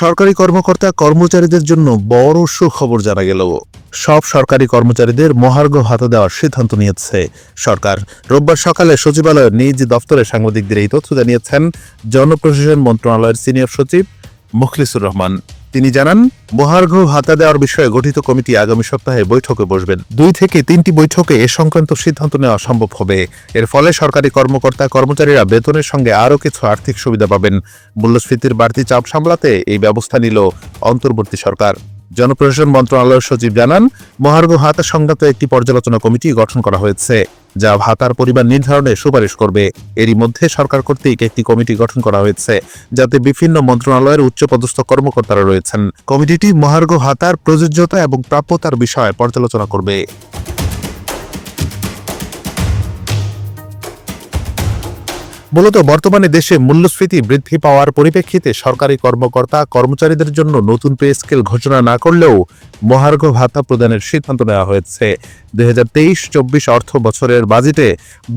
সরকারি কর্মকর্তা কর্মচারীদের জন্য বড় সুখবর জানা গেল। সব সরকারি কর্মচারীদের মহার্ঘ ভাতা দেওয়ার সিদ্ধান্ত নিয়েছে সরকার। রোববার সকালে সচিবালয়ের নিজ দপ্তরে সাংবাদিকদের এই তথ্য জানিয়েছেন জনপ্রশাসন মন্ত্রণালয়ের সিনিয়র সচিব মুখলিসুর রহমান। তিনি জানান, মহার্ঘ ভাতা দেওয়ার বিষয়ে গঠিত কমিটি আগামী সপ্তাহে বৈঠকে বসবেন। 2 থেকে 3টি বৈঠকে এ সংক্রান্ত সিদ্ধান্ত নেওয়া সম্ভব হবে। এর ফলে সরকারি কর্মকর্তা কর্মচারীরা বেতনের সঙ্গে আরও কিছু আর্থিক সুবিধা পাবেন। মূল্যস্ফীতির বাড়তি চাপ সামলাতে এই ব্যবস্থা নিল অন্তর্বর্তী সরকার। জনপ্রশাসন মন্ত্রণালয়ের সচিব জানান, মহার্ঘ ভাতা সংক্রান্ত একটি পর্যালোচনা কমিটি গঠন করা হয়েছে, যা ভাতার পরিমাণ নির্ধারণে সুপারিশ করবে। এরই মধ্যে সরকার কর্তৃক একটি কমিটি গঠন করা হয়েছে, যাতে বিভিন্ন মন্ত্রণালয়ের উচ্চপদস্থ কর্মকর্তারা রয়েছেন। কমিটিটি মহার্ঘ ভাতার প্রযোজ্যতা এবং প্রাপ্যতার বিষয়ে পর্যালোচনা করবে। মূলত বর্তমানে দেশে মূল্যস্ফীতি বৃদ্ধি পাওয়ার পরিপ্রেক্ষিতে সরকারি কর্মকর্তা কর্মচারীদের জন্য নতুন পে স্কেল ঘোষণা না করলেও মহার্ঘ ভাতা প্রদানের সিদ্ধান্ত নেওয়া হয়েছে। 2023-24 অর্থ বছরের বাজেটে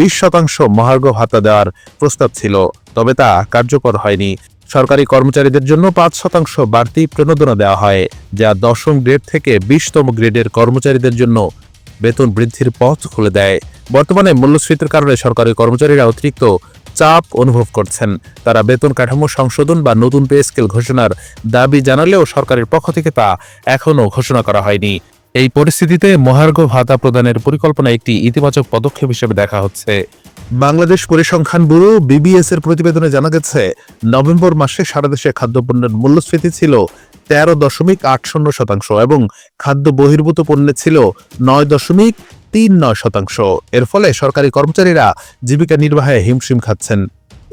20% মহার্ঘ ভাতা দেওয়ার প্রস্তাব ছিল, তবে তা কার্যকর হয়নি। সরকারি কর্মচারীদের জন্য 5% বাড়তি প্রণোদনা দেওয়া হয়, যা 10ম গ্রেড থেকে 20তম গ্রেডের কর্মচারীদের জন্য বেতন বৃদ্ধির পথ খুলে দেয়। বর্তমানে মূল্যস্ফীতির কারণে সরকারি কর্মচারীরা অতিরিক্ত চাপ অনুভব করছেন। তারা বেতন কাঠামো সংশোধন বা নতুন পে স্কেল ঘোষণার দাবি জানালেও সরকারের পক্ষ থেকে তা এখনও ঘোষণা করা হয়নি। এই পরিস্থিতিতে মহার্ঘ ভাতা প্রদানের পরিকল্পনা একটি ইতিবাচক পদক্ষেপ হিসেবে দেখা হচ্ছে। বাংলাদেশ পরিসংখ্যান ব্যুরো BBS এর প্রতিবেদনে জানা গেছে, নভেম্বর মাসে সারা দেশে খাদ্যপণ্যের মূল্যস্ফীতি ছিল 13.80% এবং খাদ্য বহির্ভূত পণ্যে ছিল 9.39%। এর ফলে সরকারি কর্মচারীরা জীবিকা নির্বাহে হিমশিম খাচ্ছেন।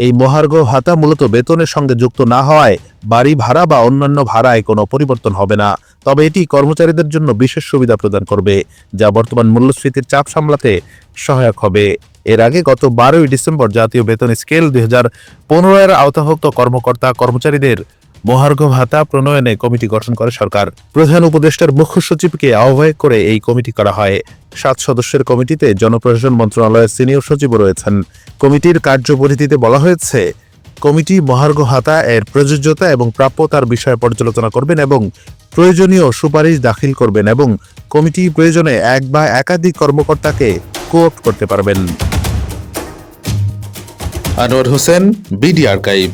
এই মহার্ঘ ভাতা মূলত বেতনের সঙ্গে যুক্ত না হওয়ায় বাড়ি ভাড়া বা অন্যান্য ভাড়ায় কোনো পরিবর্তন হবে না। তবে এটি কর্মচারীদের জন্য বিশেষ সুবিধা প্রদান করবে, যা বর্তমান মূল্যস্ফীতির চাপ সামলাতে সহায়ক হবে। এর আগে গত 12ই ডিসেম্বর জাতীয় বেতন স্কেল 2015 এর আওতাভুক্ত কর্মকর্তা কর্মচারীদের মহার্ঘ ভাতা প্রণয়নে কমিটি গঠন করে সরকার। প্রধান উপদেষ্টার মুখ্য সচিবকে আহ্বায়ক করে এই কমিটি করা হয়। 7 সদস্যের কমিটিতে জনপ্রশাসন মন্ত্রণালয়ের সিনিয়র সচিবও রয়েছেন। কমিটির কার্যপরিধিতে বলা হয়েছে, কমিটি মহার্ঘ ভাতা এর প্রযোজ্যতা এবং প্রাপ্যতার বিষয়ে পর্যালোচনা করবেন এবং প্রয়োজনীয় সুপারিশ দাখিল করবেন, এবং কমিটি প্রয়োজনে এক বা একাধিক কর্মকর্তাকে কোঅপ্ট করতে পারবেন। Anwar Hossain, BD archive.